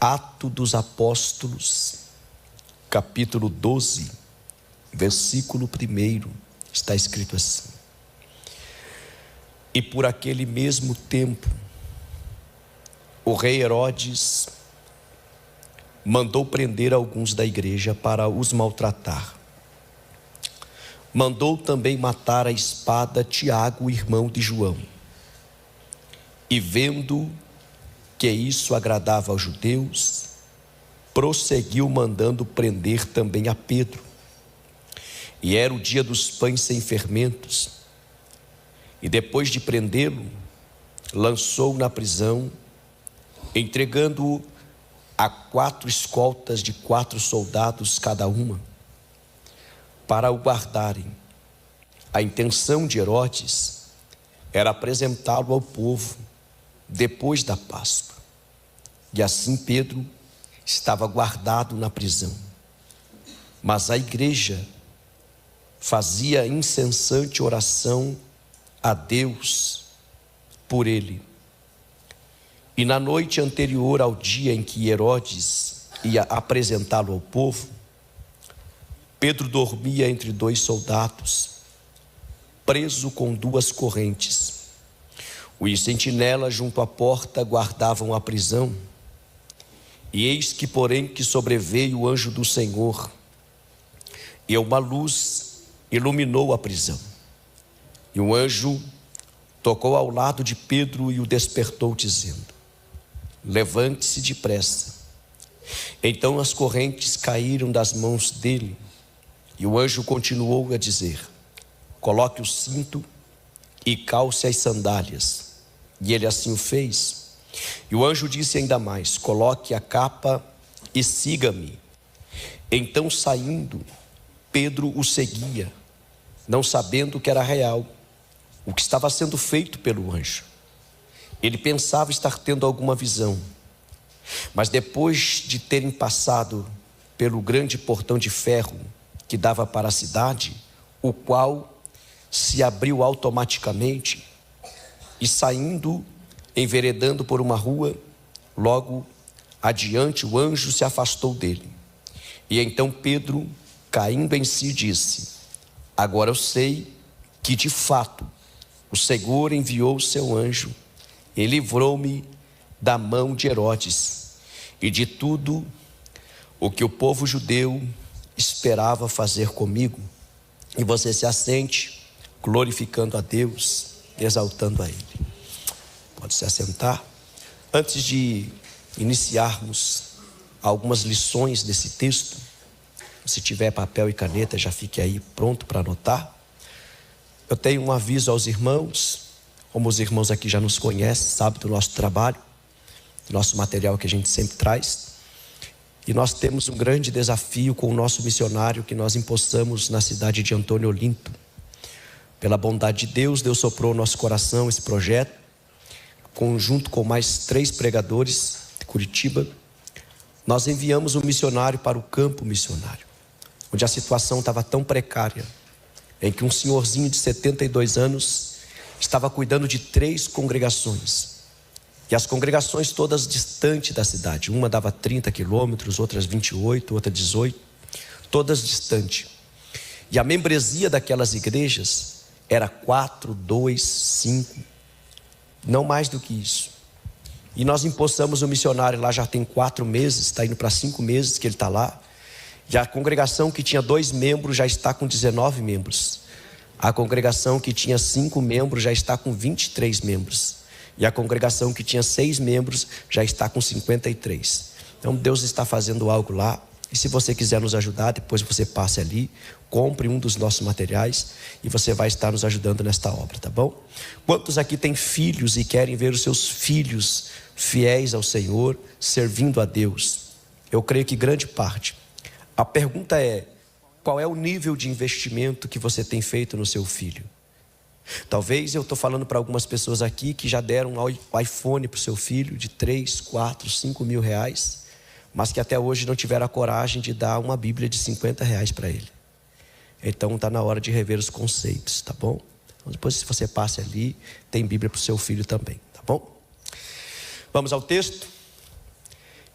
Atos dos Apóstolos, capítulo 12, versículo 1, está escrito assim: e por aquele mesmo tempo, o rei Herodes mandou prender alguns da igreja para os maltratar. Mandou também matar à espada Tiago, irmão de João. E vendo que isso agradava aos judeus, prosseguiu mandando prender também a Pedro. E era o dia dos pães sem fermentos. E depois de prendê-lo, lançou-o na prisão, entregando-o a 4 escoltas de 4 soldados cada uma, para o guardarem. A intenção de Herodes era apresentá-lo ao povo depois da Páscoa. E assim Pedro estava guardado na prisão. Mas a igreja fazia incessante oração a Deus por ele. E na noite anterior ao dia em que Herodes ia apresentá-lo ao povo, Pedro dormia entre 2 soldados, preso com 2 correntes. Os sentinelas junto à porta guardavam a prisão. E eis que, porém, que sobreveio o anjo do Senhor, e uma luz iluminou a prisão. E o anjo tocou ao lado de Pedro e o despertou, dizendo: levante-se depressa. Então as correntes caíram das mãos dele, e o anjo continuou a dizer: coloque o cinto e calce as sandálias. E ele assim o fez. E o anjo disse ainda mais: coloque a capa e siga-me. Então, saindo, Pedro o seguia, não sabendo que era real o que estava sendo feito pelo anjo. Ele pensava estar tendo alguma visão, mas depois de terem passado pelo grande portão de ferro que dava para a cidade, o qual se abriu automaticamente, e saindo, enveredando por uma rua, logo adiante o anjo se afastou dele. E então Pedro, caindo em si, disse: agora eu sei que de fato o Senhor enviou o seu anjo e livrou-me da mão de Herodes e de tudo o que o povo judeu esperava fazer comigo. E você se assente, glorificando a Deus, exaltando a Ele. Pode se assentar. Antes de iniciarmos algumas lições desse texto, se tiver papel e caneta, já fique aí pronto para anotar. Eu tenho um aviso aos irmãos. Como os irmãos aqui já nos conhecem, sabem do nosso trabalho, do nosso material que a gente sempre traz. E nós temos um grande desafio com o nosso missionário que nós empossamos na cidade de Antônio Olinto. Pela bondade de Deus, Deus soprou no nosso coração esse projeto, junto com mais 3 pregadores de Curitiba. Nós enviamos um missionário para o campo missionário, onde a situação estava tão precária, em que um senhorzinho de 72 anos estava cuidando de 3 congregações. E as congregações todas distantes da cidade. Uma dava 30 quilômetros, outras 28, outra 18, todas distantes. E a membresia daquelas igrejas era 4, 2, 5, não mais do que isso. E nós empossamos o missionário lá já tem 4 meses, está indo para 5 meses que ele está lá. E a congregação que tinha 2 membros já está com 19 membros. A congregação que tinha 5 membros já está com 23 membros. E a congregação que tinha 6 membros já está com 53. Então Deus está fazendo algo lá. E se você quiser nos ajudar, depois você passe ali, compre um dos nossos materiais e você vai estar nos ajudando nesta obra, tá bom? Quantos aqui têm filhos e querem ver os seus filhos fiéis ao Senhor, servindo a Deus? Eu creio que grande parte. A pergunta é: qual é o nível de investimento que você tem feito no seu filho? Talvez eu estou falando para algumas pessoas aqui que já deram um iPhone para o seu filho de 3, 4, 5 mil reais, mas que até hoje não tiveram a coragem de dar uma Bíblia de 50 reais para ele. Então está na hora de rever os conceitos, tá bom? Então, depois, se você passe ali, tem Bíblia para o seu filho também, tá bom? Vamos ao texto.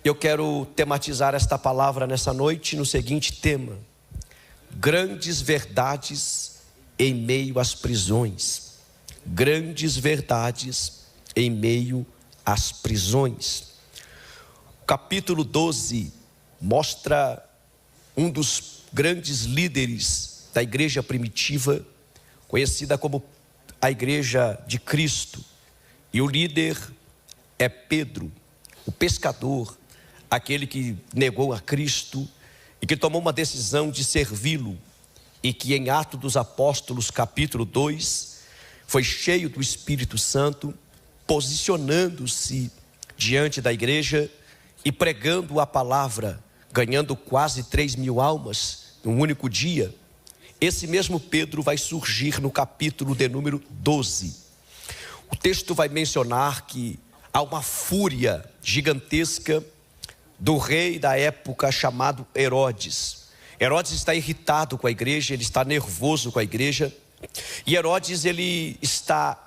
Eu quero tematizar esta palavra nessa noite no seguinte tema: grandes verdades em meio às prisões. Grandes verdades em meio às prisões. O capítulo 12 mostra um dos grandes líderes da igreja primitiva, conhecida como a Igreja de Cristo. E o líder é Pedro, o pescador, aquele que negou a Cristo e que tomou uma decisão de servi-lo, e que em Atos dos Apóstolos, capítulo 2, foi cheio do Espírito Santo, posicionando-se diante da igreja e pregando a palavra, ganhando quase 3.000 almas num único dia. Esse mesmo Pedro vai surgir no capítulo de número 12. O texto vai mencionar que há uma fúria gigantesca do rei da época chamado Herodes. Herodes está irritado com a igreja, ele está nervoso com a igreja. E Herodes, ele está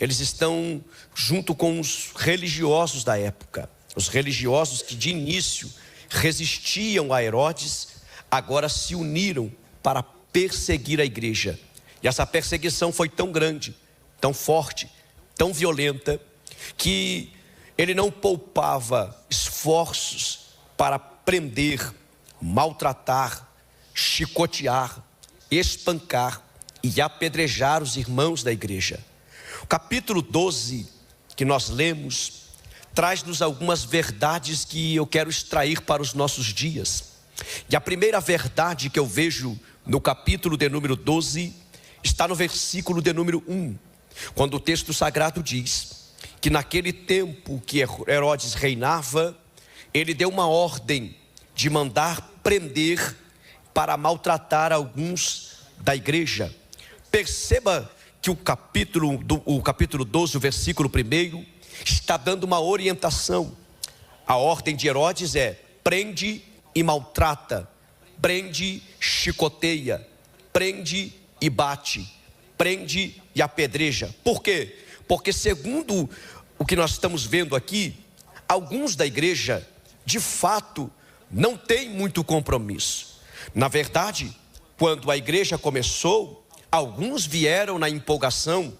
eles estão junto com os religiosos da época. Os religiosos que de início resistiam a Herodes, agora se uniram para perseguir a igreja. E essa perseguição foi tão grande, tão forte, tão violenta, que ele não poupava esforços para prender, maltratar, chicotear, espancar e apedrejar os irmãos da igreja. O capítulo 12 que nós lemos traz-nos algumas verdades que eu quero extrair para os nossos dias. E a primeira verdade que eu vejo no capítulo de número 12 está no versículo de número 1, quando o texto sagrado diz que naquele tempo que Herodes reinava, ele deu uma ordem de mandar prender para maltratar alguns da igreja. Perceba que o capítulo 12, o versículo 1, está dando uma orientação. A ordem de Herodes é: prende e maltrata, prende, chicoteia, prende e bate, prende e apedreja. Por quê? Porque segundo o que nós estamos vendo aqui, alguns da igreja, de fato, não têm muito compromisso. Na verdade, quando a igreja começou, alguns vieram na empolgação,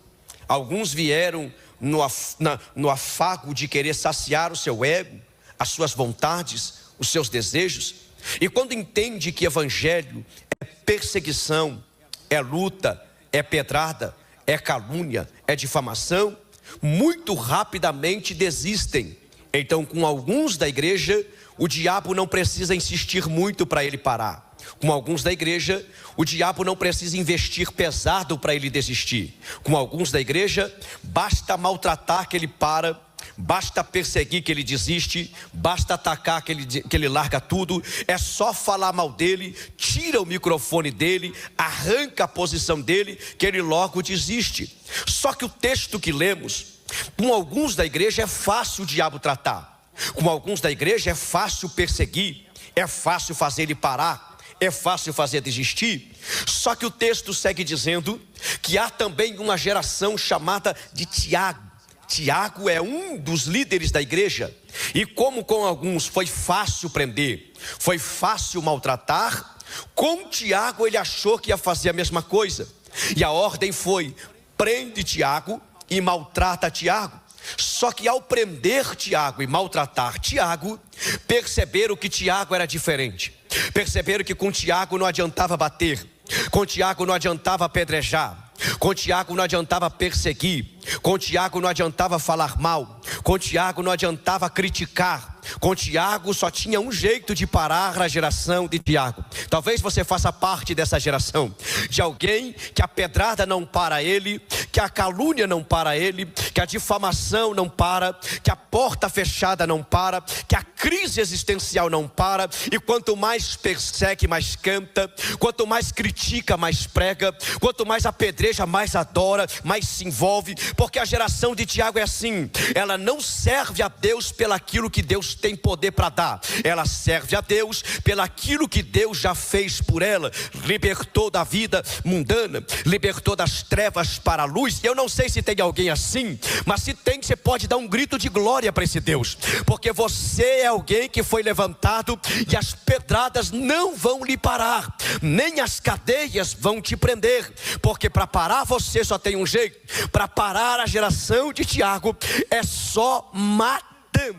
alguns vieram no afago de querer saciar o seu ego, as suas vontades, os seus desejos. E quando entende que evangelho é perseguição, é luta, é pedrada, é calúnia, é difamação, muito rapidamente desistem. Então, com alguns da igreja, o diabo não precisa insistir muito para ele parar. Com alguns da igreja, o diabo não precisa investir pesado para ele desistir. Com alguns da igreja, basta maltratar que ele para, basta perseguir que ele desiste, basta atacar que ele larga tudo. É só falar mal dele, tira o microfone dele, arranca a posição dele, que ele logo desiste. Só que o texto que lemos, com alguns da igreja é fácil o diabo tratar. Com alguns da igreja é fácil perseguir, é fácil fazer ele parar, é fácil fazer desistir. Só que o texto segue dizendo que há também uma geração chamada de Tiago. Tiago é um dos líderes da igreja. E como com alguns foi fácil prender, foi fácil maltratar, com Tiago ele achou que ia fazer a mesma coisa. E a ordem foi: prende Tiago e maltrata Tiago. Só que ao prender Tiago e maltratar Tiago, perceberam que Tiago era diferente. Perceberam que com Tiago não adiantava bater, com Tiago não adiantava apedrejar, com Tiago não adiantava perseguir, com Tiago não adiantava falar mal, com Tiago não adiantava criticar. Com Tiago só tinha um jeito de parar a geração de Tiago. Talvez você faça parte dessa geração, de alguém que a pedrada não para ele, que a calúnia não para ele, que a difamação não para, que a porta fechada não para, que a crise existencial não para. E quanto mais persegue, mais canta, quanto mais critica, mais prega, quanto mais apedreja, mais adora, mais se envolve. Porque a geração de Tiago é assim: ela não serve a Deus pelaquilo que Deus Deus tem poder para dar. Ela serve a Deus pelaquilo que Deus já fez por ela. Libertou da vida mundana, libertou das trevas para a luz. Eu não sei se tem alguém assim, mas se tem, você pode dar um grito de glória para esse Deus, porque você é alguém que foi levantado e as pedradas não vão lhe parar, nem as cadeias vão te prender, porque para parar você só tem um jeito: para parar a geração de Tiago é só matando.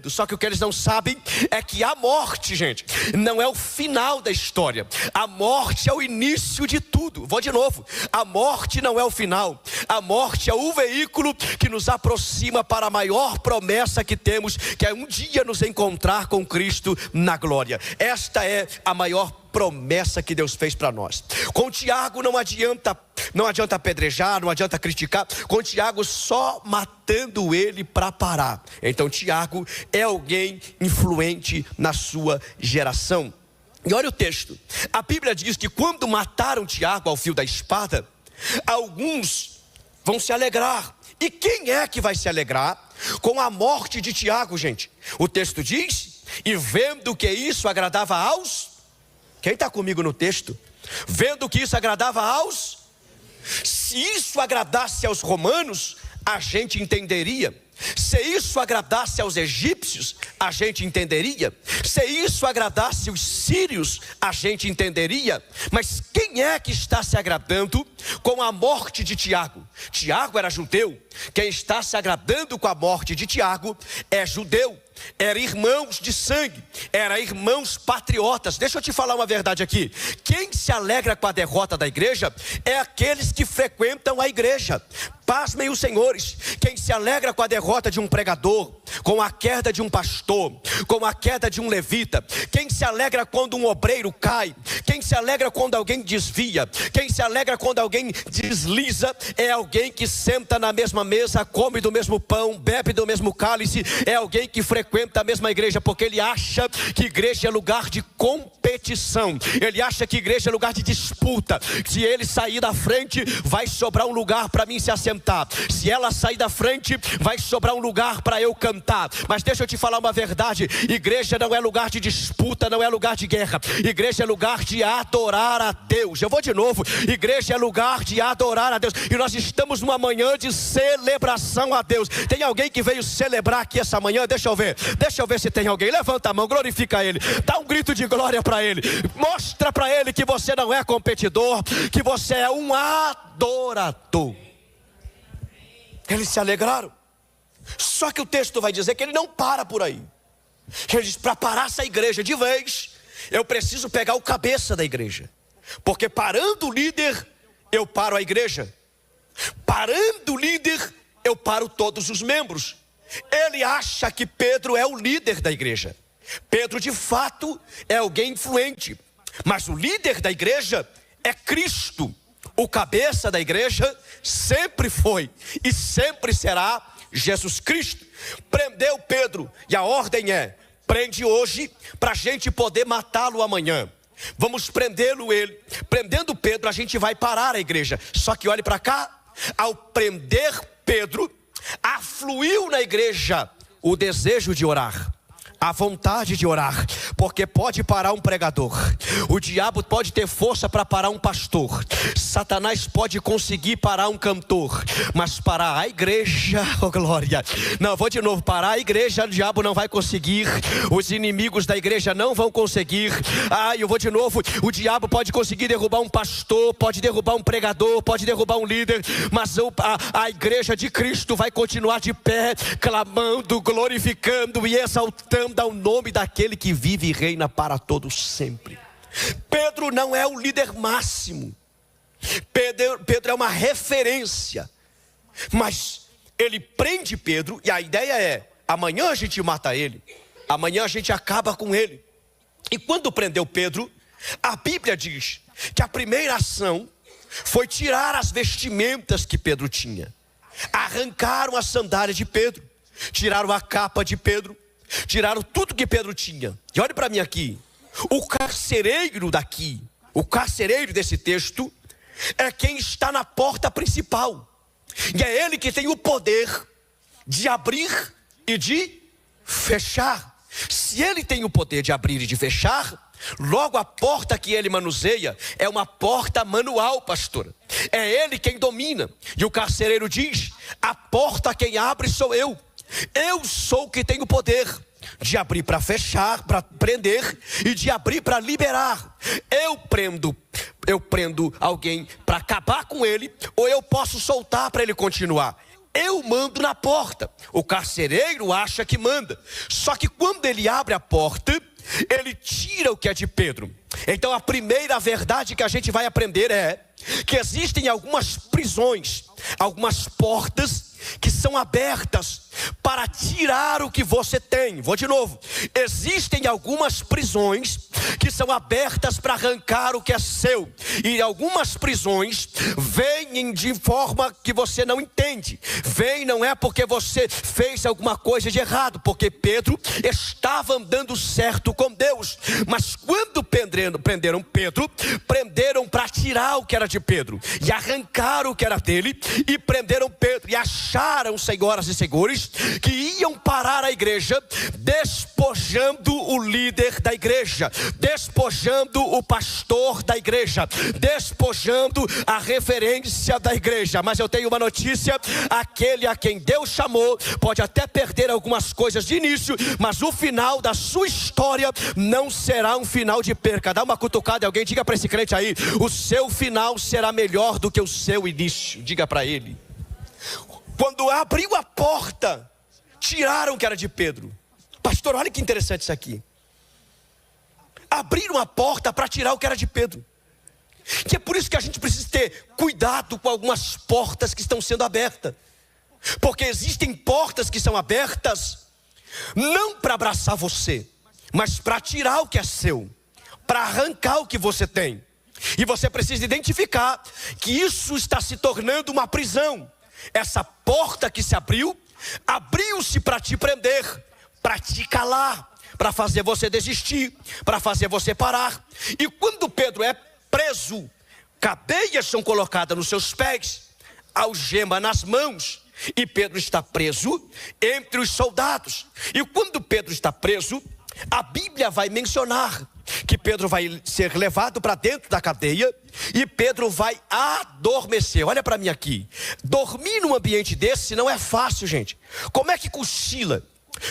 Só que o que eles não sabem é que a morte, gente, não é o final da história. A morte é o início de tudo. Vou de novo: a morte não é o final. A morte é o veículo que nos aproxima para a maior promessa que temos, que é um dia nos encontrar com Cristo na glória. Esta é a maior promessa que Deus fez para nós. Com Tiago não adianta apedrejar, não adianta criticar. Com Tiago só matando ele para parar. Então Tiago é alguém influente na sua geração. E olha o texto. A Bíblia diz que quando mataram Tiago ao fio da espada, alguns vão se alegrar. E quem é que vai se alegrar com a morte de Tiago, gente? O texto diz: e vendo que isso agradava aos... Quem está comigo no texto? Vendo que isso agradava aos... Se isso agradasse aos romanos, a gente entenderia. Se isso agradasse aos egípcios, a gente entenderia. Se isso agradasse os sírios, a gente entenderia. Mas quem é que está se agradando com a morte de Tiago? Tiago era judeu. Quem está se agradando com a morte de Tiago é judeu. Era irmãos de sangue, era irmãos patriotas. Deixa eu te falar uma verdade aqui: quem se alegra com a derrota da igreja é aqueles que frequentam a igreja. Pasmem os senhores. Quem se alegra com a derrota de um pregador, com a queda de um pastor, com a queda de um levita, quem se alegra quando um obreiro cai, quem se alegra quando alguém desvia, quem se alegra quando alguém desliza, é alguém que senta na mesma mesa, come do mesmo pão, bebe do mesmo cálice. É alguém que frequenta a mesma igreja, porque ele acha que igreja é lugar de competição, ele acha que igreja é lugar de disputa. Se ele sair da frente, vai sobrar um lugar para mim se assentar. Se ela sair da frente, vai sobrar um lugar para eu cantar. Mas deixa eu te falar uma verdade: igreja não é lugar de disputa, não é lugar de guerra. Igreja é lugar de adorar a Deus. Eu vou de novo: igreja é lugar de adorar a Deus. E nós estamos numa manhã de celebração a Deus. Tem alguém que veio celebrar aqui essa manhã? Deixa eu ver se tem alguém. Levanta a mão, glorifica Ele, dá um grito de glória para Ele, mostra para Ele que você não é competidor, que você é um adorador. Eles se alegraram. Só que o texto vai dizer que ele não para por aí. Ele diz: para parar essa igreja de vez, eu preciso pegar o cabeça da igreja, porque parando o líder, eu paro a igreja. Parando o líder, eu paro todos os membros. Ele acha que Pedro é o líder da igreja. Pedro de fato é alguém influente, mas o líder da igreja é Cristo. O cabeça da igreja sempre foi e sempre será Jesus Cristo. Prendeu Pedro, e a ordem é: prende hoje para a gente poder matá-lo amanhã. Vamos prendê-lo ele. Prendendo Pedro, a gente vai parar a igreja. Só que olhe para cá: ao prender Pedro, afluiu na igreja o desejo de orar, a vontade de orar, porque pode parar um pregador, o diabo pode ter força para parar um pastor, Satanás pode conseguir parar um cantor, mas parar a igreja, oh glória, não, vou de novo: parar a igreja, o diabo não vai conseguir, os inimigos da igreja não vão conseguir. Eu vou de novo: o diabo pode conseguir derrubar um pastor, pode derrubar um pregador, pode derrubar um líder, mas a igreja de Cristo vai continuar de pé, clamando, glorificando e exaltando ao nome daquele que vive e reina para todos sempre. Pedro não é o líder máximo, Pedro é uma referência, mas ele prende Pedro, e a ideia é: amanhã a gente mata ele, amanhã a gente acaba com ele. E quando prendeu Pedro, a Bíblia diz que a primeira ação foi tirar as vestimentas que Pedro tinha. Arrancaram a sandália de Pedro, tiraram a capa de Pedro, tiraram tudo que Pedro tinha. E olhe para mim aqui: o carcereiro daqui, o carcereiro desse texto, é quem está na porta principal, e é ele que tem o poder de abrir e de fechar. Se ele tem o poder de abrir e de fechar, logo a porta que ele manuseia é uma porta manual, pastor. É ele quem domina. E o carcereiro diz: a porta quem abre sou eu. Eu sou o que tenho o poder de abrir para fechar, para prender, e de abrir para liberar. Eu prendo alguém para acabar com ele, ou eu posso soltar para ele continuar. Eu mando na porta. O carcereiro acha que manda. Só que quando ele abre a porta, ele tira o que é de Pedro. Então a primeira verdade que a gente vai aprender é que existem algumas prisões, algumas portas que são abertas para tirar o que você tem. Vou de novo. Existem algumas prisões que são abertas para arrancar o que é seu. E algumas prisões vêm de forma que você não entende. Vem não é porque você fez alguma coisa de errado, porque Pedro estava andando certo com Deus. Mas quando prenderam Pedro, prenderam para tirar o que era de Pedro e arrancar o que era dele, e prenderam Pedro e acharam, senhoras e senhores, que iam parar a igreja, despojando o líder da igreja, despojando o pastor da igreja, despojando a referência da igreja. Mas eu tenho uma notícia: aquele a quem Deus chamou pode até perder algumas coisas de início, mas o final da sua história não será um final de perca. Dá uma cutucada e alguém diga para esse crente aí: o seu final será melhor do que o seu início. Diga para ele. Quando abriu a porta, tiraram o que era de Pedro. Pastor, olha que interessante isso aqui. Abriram a porta para tirar o que era de Pedro. Que é por isso que a gente precisa ter cuidado com algumas portas que estão sendo abertas. Porque existem portas que são abertas não para abraçar você, mas para tirar o que é seu, para arrancar o que você tem. E você precisa identificar que isso está se tornando uma prisão. Essa porta que se abriu, abriu-se para te prender, para te calar, para fazer você desistir, para fazer você parar. E quando Pedro é preso, cadeias são colocadas nos seus pés, algema nas mãos, e Pedro está preso entre os soldados. E quando Pedro está preso, a Bíblia vai mencionar que Pedro vai ser levado para dentro da cadeia e Pedro vai adormecer. Olha para mim aqui. Dormir num ambiente desse não é fácil, gente. Como é que cochila?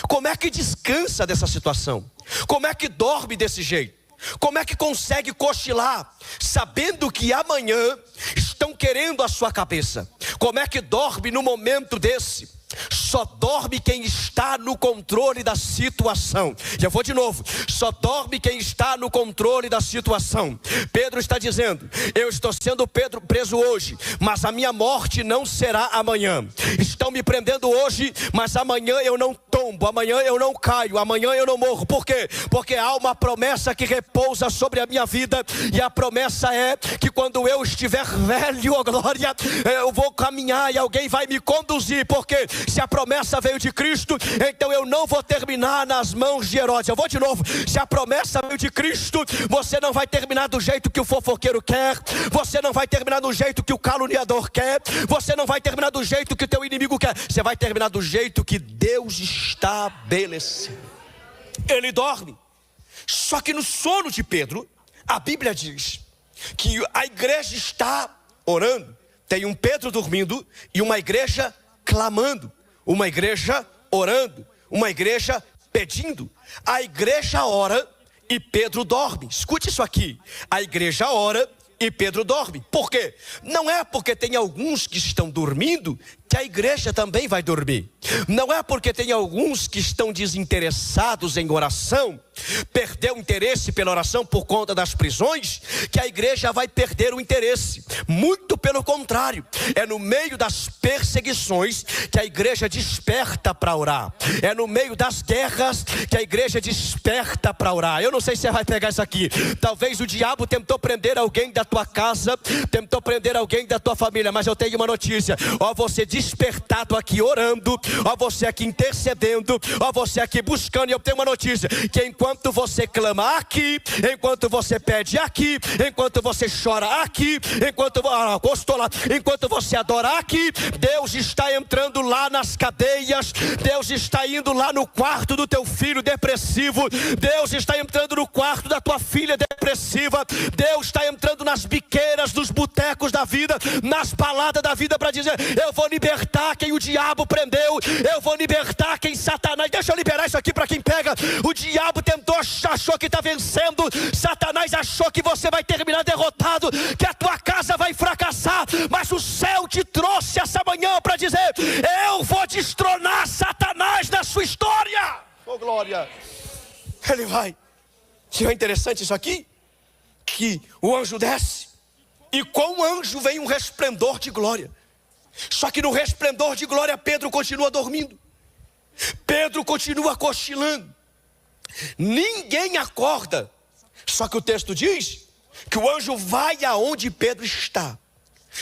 Como é que descansa dessa situação? Como é que dorme desse jeito? Como é que consegue cochilar sabendo que amanhã estão querendo a sua cabeça? Como é que dorme no momento desse? Só dorme quem está no controle da situação. Já vou de novo. Só dorme quem está no controle da situação. Pedro está dizendo: eu estou sendo preso hoje, mas a minha morte não será amanhã. Estão me prendendo hoje, mas amanhã eu não tombo, amanhã eu não caio, amanhã eu não morro. Por quê? Porque há uma promessa que repousa sobre a minha vida. E a promessa é que quando eu estiver velho, ó glória, eu vou caminhar e alguém vai me conduzir. Porque se a promessa veio de Cristo, então eu não vou terminar nas mãos de Herodes. Eu vou de novo. Se a promessa veio de Cristo, você não vai terminar do jeito que o fofoqueiro quer, você não vai terminar do jeito que o caluniador quer, você não vai terminar do jeito que o teu inimigo quer. Você vai terminar do jeito que Deus estabeleceu. Ele dorme. Só que no sono de Pedro, a Bíblia diz que a igreja está orando. Tem um Pedro dormindo e uma igreja clamando, uma igreja orando, uma igreja pedindo. A igreja ora e Pedro dorme. Escute isso aqui: a igreja ora e Pedro dorme. Por quê? Não é porque tem alguns que estão dormindo que a igreja também vai dormir. Não é porque tem alguns que estão desinteressados em oração, perdeu o interesse pela oração por conta das prisões, que a igreja vai perder o interesse. Muito pelo contrário, é no meio das perseguições que a igreja desperta para orar. É no meio das guerras que a igreja desperta para orar. Eu não sei se você vai pegar isso aqui. Talvez o diabo tentou prender alguém da tua casa, tentou prender alguém da tua família, mas eu tenho uma notícia: ó, você desperta despertado aqui orando, ó você aqui intercedendo, ó você aqui buscando. E eu tenho uma notícia, que enquanto você clama aqui, enquanto você pede aqui, enquanto você chora aqui, enquanto você adora aqui, Deus está entrando lá nas cadeias, Deus está indo lá no quarto do teu filho depressivo, Deus está entrando no quarto da tua filha depressiva, Deus está entrando nas biqueiras, nos botecos da vida, nas baladas da vida, para dizer: eu vou libertar quem o diabo prendeu, eu vou libertar quem Satanás... Deixa eu liberar isso aqui para quem pega. O diabo tentou, achou que está vencendo, Satanás achou que você vai terminar derrotado, que a tua casa vai fracassar, mas o céu te trouxe essa manhã para dizer: eu vou destronar Satanás na sua história. Oh glória! Ele vai. E é interessante isso aqui, que o anjo desce, e com o anjo vem um resplendor de glória. Só que no resplendor de glória Pedro continua dormindo, Pedro continua cochilando, ninguém acorda. Só que o texto diz que o anjo vai aonde Pedro está.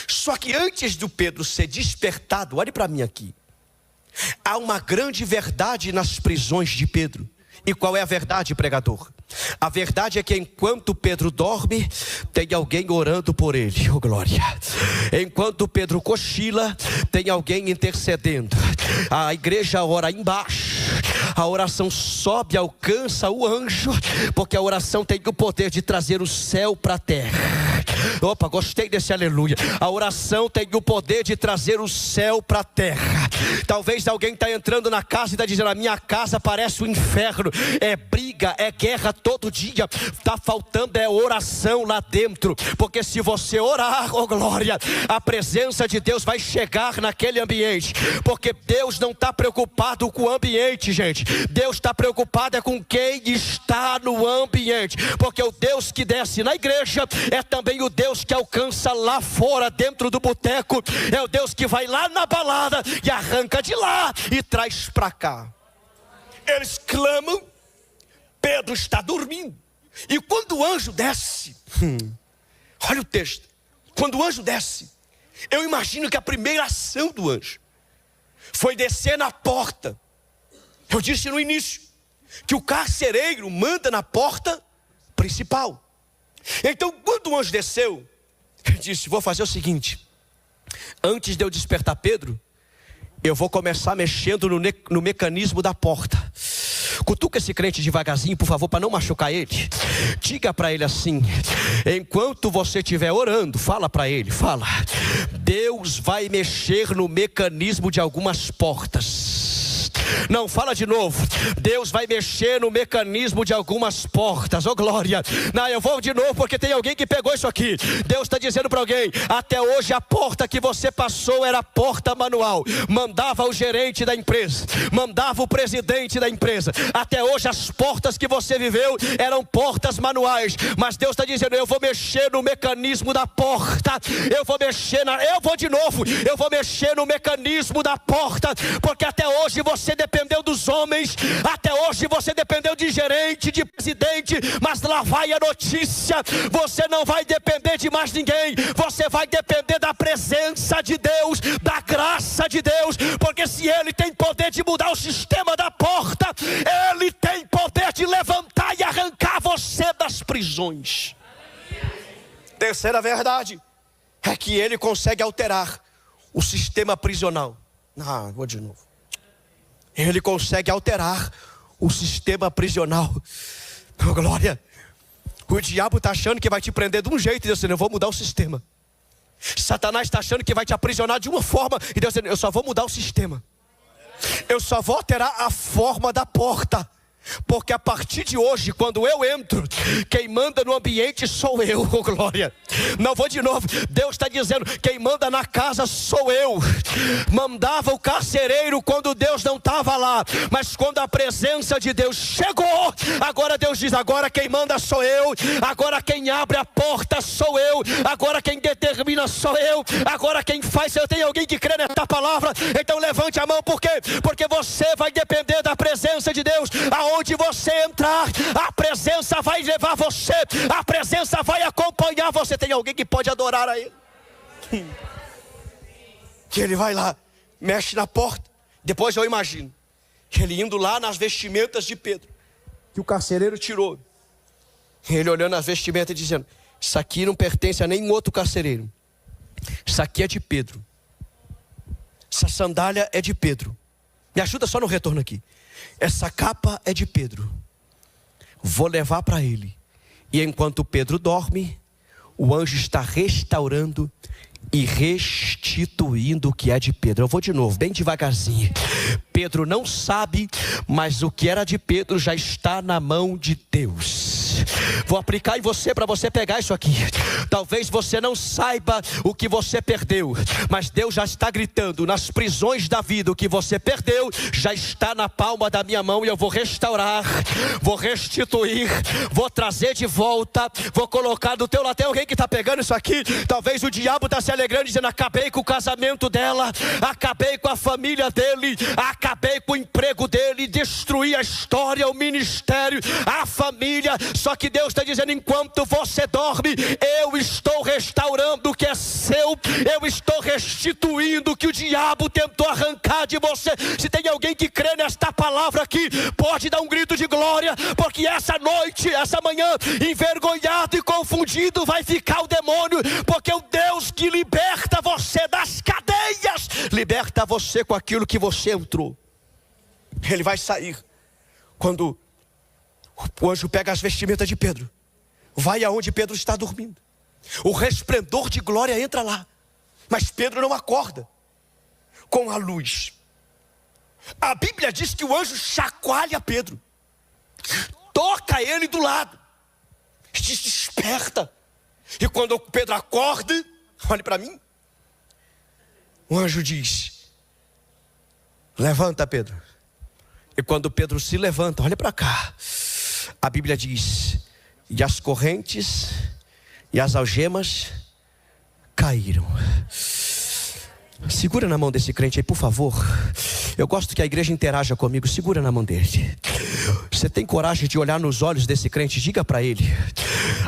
Só que antes do Pedro ser despertado, olhe para mim aqui, há uma grande verdade nas prisões de Pedro. E qual é a verdade, pregador? A verdade é que enquanto Pedro dorme, tem alguém orando por ele. Oh glória! Enquanto Pedro cochila, tem alguém intercedendo. A igreja ora embaixo, a oração sobe, alcança o anjo, porque a oração tem o poder de trazer o céu para a terra. Opa, gostei desse aleluia. A oração tem o poder de trazer o céu para a terra. Talvez alguém está entrando na casa e está dizendo: a minha casa parece um inferno, é briga, é guerra todo dia. Está faltando oração lá dentro, porque se você orar, oh glória, a presença de Deus vai chegar naquele ambiente. Porque Deus não está preocupado com o ambiente, gente. Deus está preocupado é com quem está no ambiente. Porque o Deus que desce na igreja é também o Deus que alcança lá fora, dentro do boteco. É o Deus que vai lá na balada e arranca de lá e traz para cá. Eles clamam, Pedro está dormindo. E quando o anjo desce, olha o texto, quando o anjo desce, eu imagino que a primeira ação do anjo foi descer na porta. Eu disse no início que o carcereiro manda na porta principal. Então quando o anjo desceu, ele disse: vou fazer o seguinte, antes de eu despertar Pedro, eu vou começar mexendo no mecanismo da porta. Cutuca esse crente devagarzinho, por favor, para não machucar ele. Diga para ele assim: enquanto você estiver orando, fala para ele, fala: Deus vai mexer no mecanismo de algumas portas. Não, fala de novo: Deus vai mexer no mecanismo de algumas portas. Oh glória! Não, eu vou de novo porque tem alguém que pegou isso aqui. Deus está dizendo para alguém: até hoje a porta que você passou era porta manual, mandava o gerente da empresa, mandava o presidente da empresa. Até hoje as portas que você viveu eram portas manuais, mas Deus está dizendo: eu vou mexer no mecanismo da porta. Eu vou mexer no mecanismo da porta, porque até hoje você dependeu dos homens, até hoje você dependeu de gerente, de presidente, mas lá vai a notícia: você não vai depender de mais ninguém, você vai depender da presença de Deus, da graça de Deus, porque se Ele tem poder de mudar o sistema da porta, Ele tem poder de levantar e arrancar você das prisões. Terceira verdade é que Ele consegue alterar o sistema prisional. Vou de novo. Ele consegue alterar o sistema prisional. Oh, glória! O diabo está achando que vai te prender de um jeito, e Deus dizendo: eu vou mudar o sistema. Satanás está achando que vai te aprisionar de uma forma, e Deus dizendo: eu só vou mudar o sistema. Eu só vou alterar a forma da porta. Porque a partir de hoje, quando eu entro, quem manda no ambiente sou eu. Oh glória! Não, vou de novo. Deus está dizendo: quem manda na casa sou eu. Mandava o carcereiro quando Deus não estava lá, mas quando a presença de Deus chegou, agora Deus diz: agora quem manda sou eu, agora quem abre a porta sou eu, agora quem determina sou eu, agora quem faz. Eu tenho alguém que crê nessa palavra? Então levante a mão. Por quê? Porque você vai depender da presença de Deus. Aonde você entrar, a presença vai levar você, a presença vai acompanhar você. Tem alguém que pode adorar a Ele? Que Ele vai lá mexe na porta. Depois eu imagino ele indo lá nas vestimentas de Pedro, que o carcereiro tirou. Ele olhando as vestimentas e dizendo: isso aqui não pertence a nenhum outro carcereiro. Isso aqui é de Pedro. Essa sandália é de Pedro. Me ajuda só no retorno aqui. Essa capa é de Pedro. Vou levar para ele. E enquanto Pedro dorme, o anjo está restaurando e restituindo o que é de Pedro. Eu vou de novo, bem devagarzinho. Pedro não sabe, mas o que era de Pedro já está na mão de Deus. Vou aplicar em você para você pegar isso aqui. Talvez você não saiba o que você perdeu, mas Deus já está gritando: nas prisões da vida, o que você perdeu já está na palma da minha mão, e eu vou restaurar, vou restituir, vou trazer de volta, vou colocar do teu lado. Tem alguém que está pegando isso aqui? Talvez o diabo está se alegrando, dizendo: acabei com o casamento dela, acabei com a família dele, acabei com o emprego dele, destruí a história, o ministério, a família. Só que Deus está dizendo: enquanto você dorme, eu estou restaurando o que é seu, eu estou restituindo o que o diabo tentou arrancar de você. Se tem alguém que crê nesta palavra aqui, pode dar um grito de glória, porque essa noite, essa manhã, envergonhado e confundido vai ficar o demônio, porque o Deus que liberta você das cadeias, liberta você com aquilo que você entrou. Ele vai sair quando o anjo pega as vestimentas de Pedro, vai aonde Pedro está dormindo. O resplendor de glória entra lá, mas Pedro não acorda com a luz. A Bíblia diz que o anjo chacoalha Pedro, toca ele do lado, diz: desperta. E quando Pedro acorda, olhe para mim, o anjo diz: levanta, Pedro. E quando Pedro se levanta, olha para cá, a Bíblia diz: e as correntes e as algemas caíram. Segura na mão desse crente aí, por favor. Eu gosto que a igreja interaja comigo. Segura na mão dele. Você tem coragem de olhar nos olhos desse crente? Diga para ele: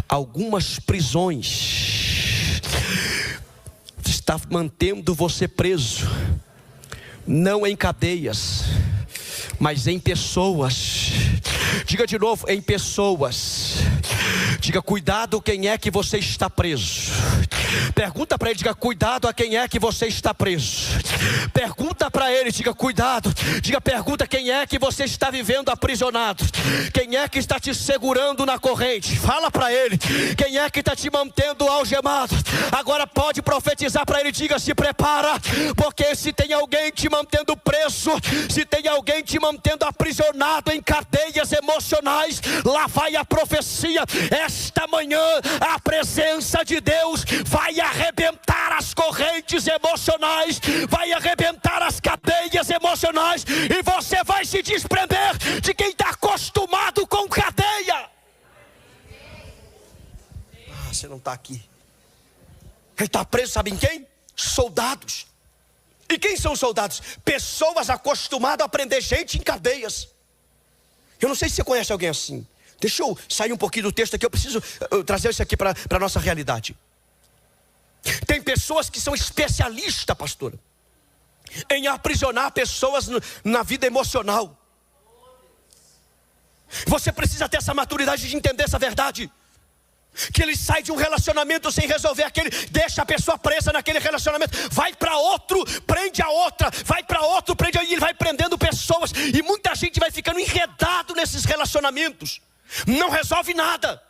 algumas prisões está mantendo você preso, não em cadeias, mas em pessoas. Diga de novo: em pessoas. Diga: cuidado, quem é que você está preso? Pergunta para ele, diga: cuidado a quem é que você está preso. Pergunta para ele, diga: cuidado. Diga: pergunta quem é que você está vivendo aprisionado. Quem é que está te segurando na corrente? Fala para ele, quem é que está te mantendo algemado? Agora pode profetizar para ele, diga: se prepara, porque se tem alguém te mantendo preso, se tem alguém te mantendo aprisionado em cadeias emocionais, lá vai a profecia. Esta manhã a presença de Deus vai arrebentar as correntes emocionais, vai arrebentar as cadeias emocionais, e você vai se desprender de quem está acostumado com cadeia. Você não está aqui. Ele está preso, sabe em quem? Soldados. E quem são soldados? Pessoas acostumadas a prender gente em cadeias. Eu não sei se você conhece alguém assim. Deixa eu sair um pouquinho do texto aqui, eu preciso trazer isso aqui para a nossa realidade. Tem pessoas que são especialistas, pastora, em aprisionar pessoas na vida emocional. Você precisa ter essa maturidade de entender essa verdade, que ele sai de um relacionamento sem resolver aquele, deixa a pessoa presa naquele relacionamento, vai para outro, prende a outra, vai para outro, prende a, e ele vai prendendo pessoas, e muita gente vai ficando enredado nesses relacionamentos, não resolve nada.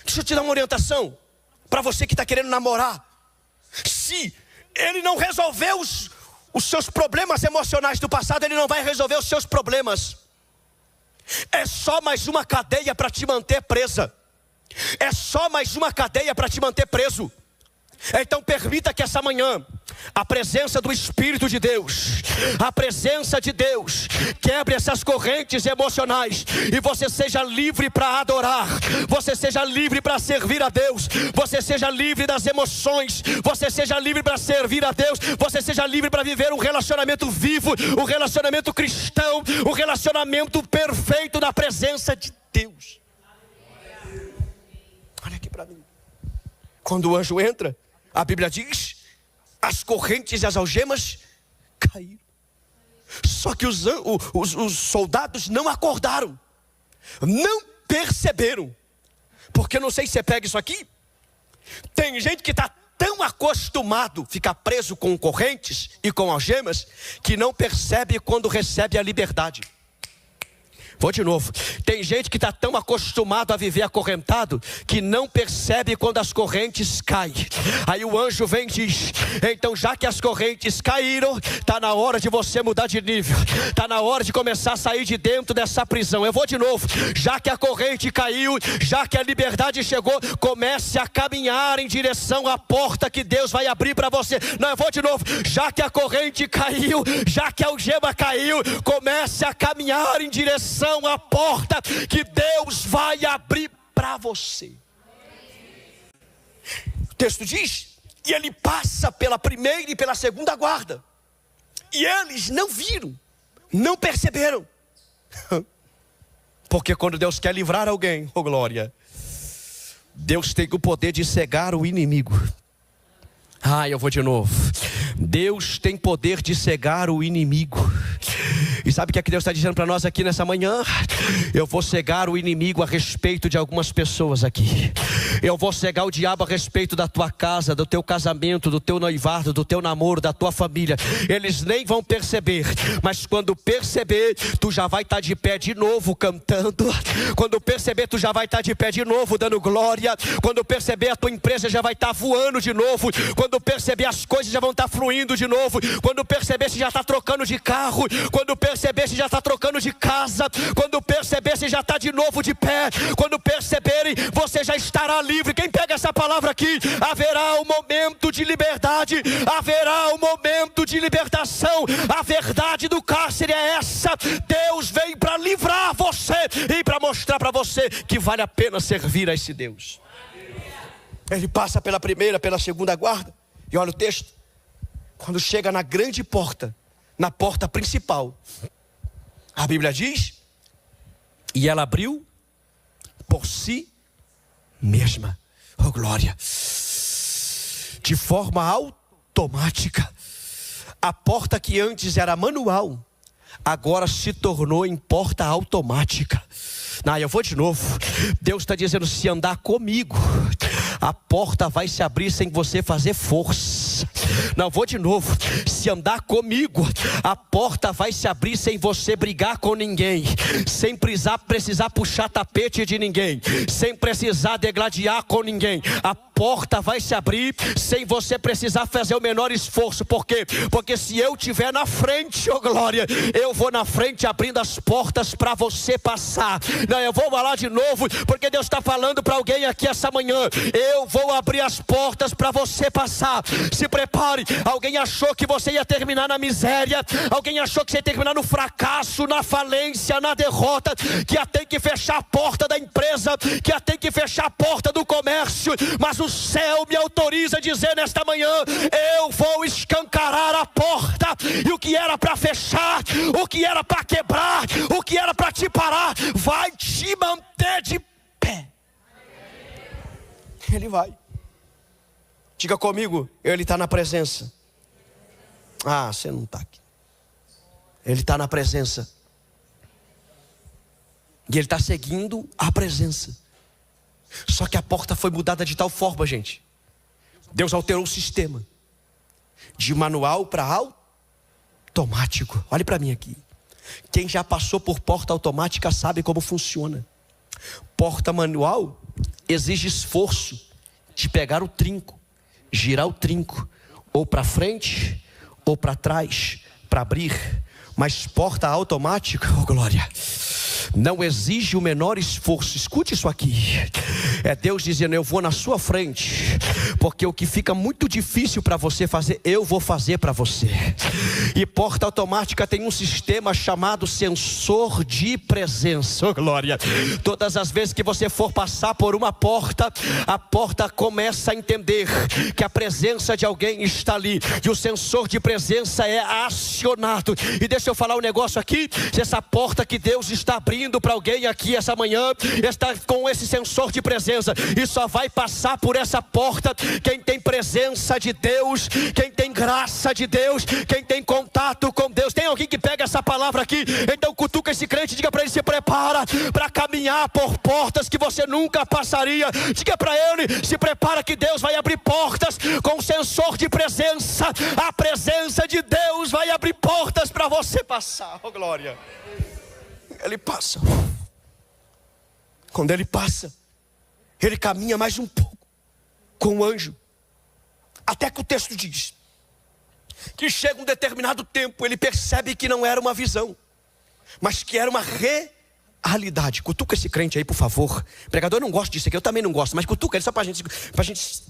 Deixa eu te dar uma orientação para você que está querendo namorar. Se ele não resolver os seus problemas emocionais do passado, ele não vai resolver os seus problemas. É só mais uma cadeia para te manter presa. É só mais uma cadeia para te manter preso. Então permita que essa manhã a presença do Espírito de Deus, a presença de Deus, quebre essas correntes emocionais, e você seja livre para adorar, você seja livre para servir a Deus, você seja livre das emoções, você seja livre para servir a Deus, você seja livre para viver um relacionamento vivo, um relacionamento cristão, um relacionamento perfeito na presença de Deus. Olha aqui para mim. Quando o anjo entra, a Bíblia diz: as correntes e as algemas caíram. Só que os soldados não acordaram, não perceberam. Porque eu não sei se você pega isso aqui. Tem gente que está tão acostumado a ficar preso com correntes e com algemas, que não percebe quando recebe a liberdade. Vou de novo. Tem gente que está tão acostumado a viver acorrentado, que não percebe quando as correntes caem. Aí o anjo vem e diz: então, já que as correntes caíram, está na hora de você mudar de nível. Está na hora de começar a sair de dentro dessa prisão. Eu vou de novo. Já que a corrente caiu, já que a liberdade chegou, comece a caminhar em direção à porta que Deus vai abrir para você. Não, eu vou de novo. Já que a corrente caiu, já que a algema caiu, comece a caminhar em direção a porta que Deus vai abrir para você. O texto diz: e ele passa pela primeira e pela segunda guarda, e eles não viram, não perceberam. Porque quando Deus quer livrar alguém, oh glória, Deus tem o poder de cegar o inimigo. Eu vou de novo. Deus tem poder de cegar o inimigo. E sabe o que é que Deus está dizendo para nós aqui nessa manhã? Eu vou cegar o inimigo a respeito de algumas pessoas aqui. Eu vou cegar o diabo a respeito da tua casa, do teu casamento, do teu noivado, do teu namoro, da tua família. Eles nem vão perceber, mas quando perceber, tu já vai estar de pé de novo cantando. Quando perceber, tu já vai estar de pé de novo dando glória. Quando perceber, a tua empresa já vai estar voando de novo. Quando perceber, as coisas já vão estar fluindo de novo. Quando perceber, se já está trocando de carro. Quando perceber, se já está trocando de casa. Quando perceber, se já está de novo de pé. Quando perceberem, você já estará livre. Quem pega essa palavra aqui? Haverá um momento de liberdade, haverá um momento de libertação. A verdade do cárcere é essa: Deus vem para livrar você e para mostrar para você que vale a pena servir a esse Deus. Ele passa pela primeira, pela segunda guarda, e olha o texto. Quando chega na grande porta, na porta principal, a Bíblia diz: e ela abriu por si mesma. Oh glória. De forma automática. A porta que antes era manual, agora se tornou em porta automática. Eu vou de novo. Deus está dizendo: se andar comigo, a porta vai se abrir sem você fazer força. Não, vou de novo. Se andar comigo, a porta vai se abrir sem você brigar com ninguém, sem precisar puxar tapete de ninguém, sem precisar degladiar com ninguém. A porta vai se abrir sem você precisar fazer o menor esforço. Por quê? Porque se eu estiver na frente, oh glória, eu vou na frente abrindo as portas para você passar. Não, eu vou falar de novo, porque Deus está falando para alguém aqui essa manhã: eu vou abrir as portas para você passar. Se prepare. Alguém achou que você ia terminar na miséria, alguém achou que você ia terminar no fracasso, na falência, na derrota, que ia ter que fechar a porta da empresa, que ia ter que fechar a porta do comércio. Mas o céu me autoriza a dizer nesta manhã: eu vou escancarar a porta. E o que era para fechar, o que era para quebrar, o que era para te parar, vai te manter de pé. Ele vai. Diga comigo: ele está na presença. Você não está aqui. Ele está na presença. E ele está seguindo a presença. Só que a porta foi mudada de tal forma, gente. Deus alterou o sistema de manual para automático. Olhe para mim aqui. Quem já passou por porta automática sabe como funciona. Porta manual exige esforço de pegar o trinco, girar o trinco, ou para frente ou para trás, para abrir. Mas porta automática, oh glória, não exige o menor esforço. Escute isso aqui. É Deus dizendo: eu vou na sua frente, porque o que fica muito difícil para você fazer, eu vou fazer para você. E porta automática tem um sistema chamado sensor de presença. Oh glória. Todas as vezes que você for passar por uma porta, a porta começa a entender que a presença de alguém está ali, e o sensor de presença é acionado. E deixa eu falar um negócio aqui: essa porta que Deus está abrindo para alguém aqui essa manhã, está com esse sensor de presença. certeza. E só vai passar por essa porta quem tem presença de Deus, quem tem graça de Deus, quem tem contato com Deus. Tem alguém que pega essa palavra aqui? Então cutuca esse crente e diga para ele: se prepara para caminhar por portas que você nunca passaria. Diga para ele: se prepara que Deus vai abrir portas com sensor de presença. A presença de Deus vai abrir portas para você passar. Oh glória! Ele passa. Quando ele passa, ele caminha mais um pouco com o anjo, até que o texto diz que chega um determinado tempo, ele percebe que não era uma visão, mas que era uma realidade. Cutuca esse crente aí, por favor. Pregador, eu não gosto disso aqui, eu também não gosto, mas cutuca ele só para a gente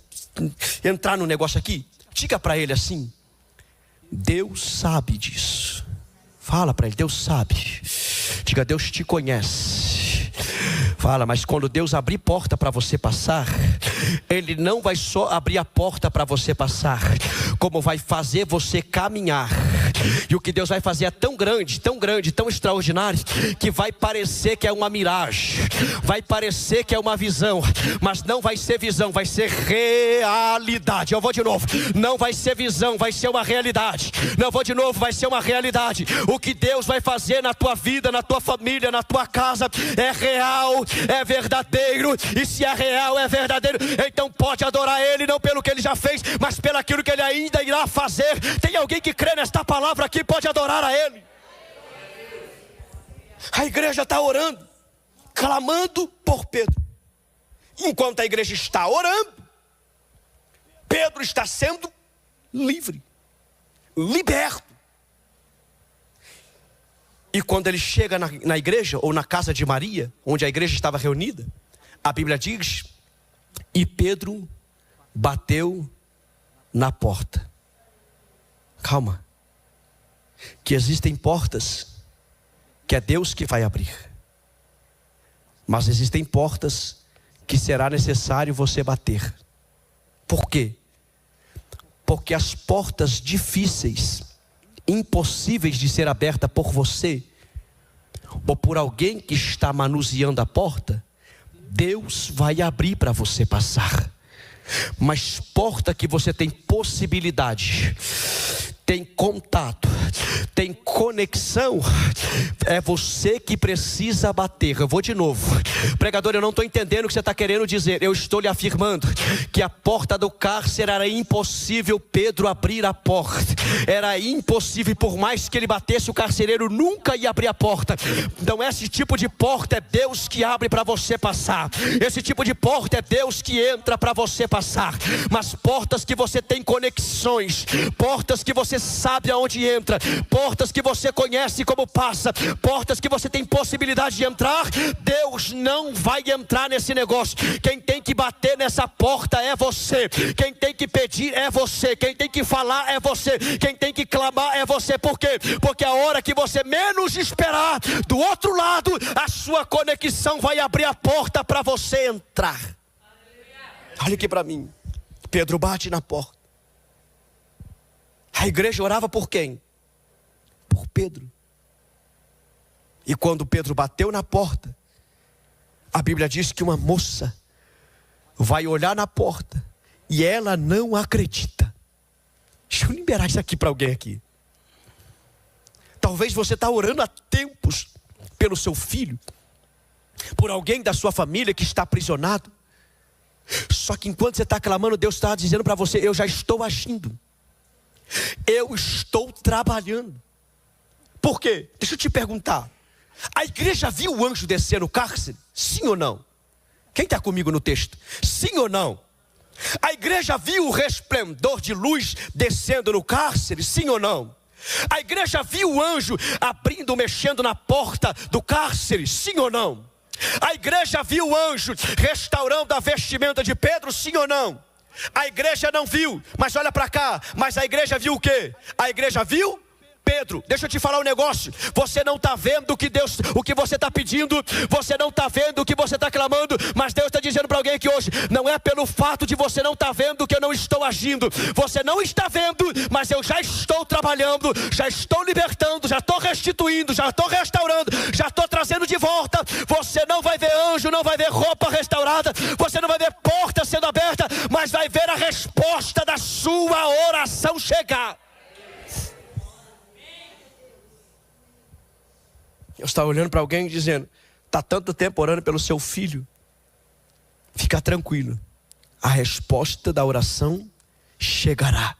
entrar no negócio aqui. Diga para ele assim: Deus sabe disso. Fala para ele: Deus sabe. Diga: Deus te conhece. Fala: mas quando Deus abrir porta para você passar, Ele não vai só abrir a porta para você passar, como vai fazer você caminhar. E o que Deus vai fazer é tão grande, tão grande, tão extraordinário, que vai parecer que é uma miragem, vai parecer que é uma visão, mas não vai ser visão, vai ser realidade. Eu vou de novo: não vai ser visão, vai ser uma realidade. Não, vou de novo: vai ser uma realidade. O que Deus vai fazer na tua vida, na tua família, na tua casa, é real, é verdadeiro. E se é real, é verdadeiro, então pode adorar Ele, não pelo que Ele já fez, mas pelo aquilo que Ele ainda irá fazer. Tem alguém que crê nesta palavra aqui? Pode adorar a Ele. A igreja está orando, clamando por Pedro. Enquanto a igreja está orando, Pedro está sendo livre, liberto. E quando ele chega na igreja, ou na casa de Maria, onde a igreja estava reunida, a Bíblia diz: e Pedro bateu na porta. Calma, que existem portas que é Deus que vai abrir, mas existem portas que será necessário você bater. Por quê? Porque as portas difíceis, impossíveis de ser aberta por você ou por alguém que está manuseando a porta, Deus vai abrir para você passar. Mas porta que você tem possibilidade, tem contato, tem conexão, é você que precisa bater. Eu vou de novo. Pregador, eu não estou entendendo o que você está querendo dizer. Eu estou lhe afirmando que a porta do cárcere era impossível Pedro abrir a porta. Era impossível, e por mais que ele batesse, o carcereiro nunca ia abrir a porta. Então esse tipo de porta é Deus que abre para você passar. Esse tipo de porta é Deus que entra para você passar. Mas portas que você tem conexões, portas que você sabe aonde entra, portas que você conhece como passa, portas que você tem possibilidade de entrar, Deus não vai entrar nesse negócio. Quem tem que bater nessa porta é você. Quem tem que pedir é você. Quem tem que falar é você. Quem tem que clamar é você. Por quê? Porque a hora que você menos esperar, do outro lado, a sua conexão vai abrir a porta para você entrar. Olha aqui para mim. Pedro bate na porta. A igreja orava por quem? Por Pedro. E quando Pedro bateu na porta, a Bíblia diz que uma moça vai olhar na porta e ela não acredita. Deixa eu liberar isso aqui para alguém aqui. Talvez você está orando há tempos pelo seu filho, por alguém da sua família que está aprisionado. Só que enquanto você está clamando, Deus está dizendo para você: eu já estou agindo, eu estou trabalhando. Por quê? Deixa eu te perguntar: a igreja viu o anjo descer no cárcere? Sim ou não? Quem está comigo no texto? Sim ou não? A igreja viu o resplendor de luz descendo no cárcere? Sim ou não? A igreja viu o anjo abrindo, mexendo na porta do cárcere? Sim ou não? A igreja viu o anjo restaurando a vestimenta de Pedro? Sim ou não? A igreja não viu, mas olha para cá. Mas a igreja viu o quê? A igreja viu Pedro, deixa eu te falar um negócio. Você não está vendo o que você está pedindo, você não está vendo o que você está clamando, mas Deus está dizendo para alguém aqui hoje: não é pelo fato de você não estar vendo que eu não estou agindo. Você não está vendo, mas eu já estou trabalhando, já estou libertando, já estou restituindo, já estou restaurando, já estou trazendo de volta. Você não vai ver anjo, não vai ver roupa restaurada, você não vai ver porta sendo aberta, mas vai ver a resposta da sua oração chegar. Eu estava olhando para alguém dizendo: está tanto tempo orando pelo seu filho. Fica tranquilo, a resposta da oração chegará.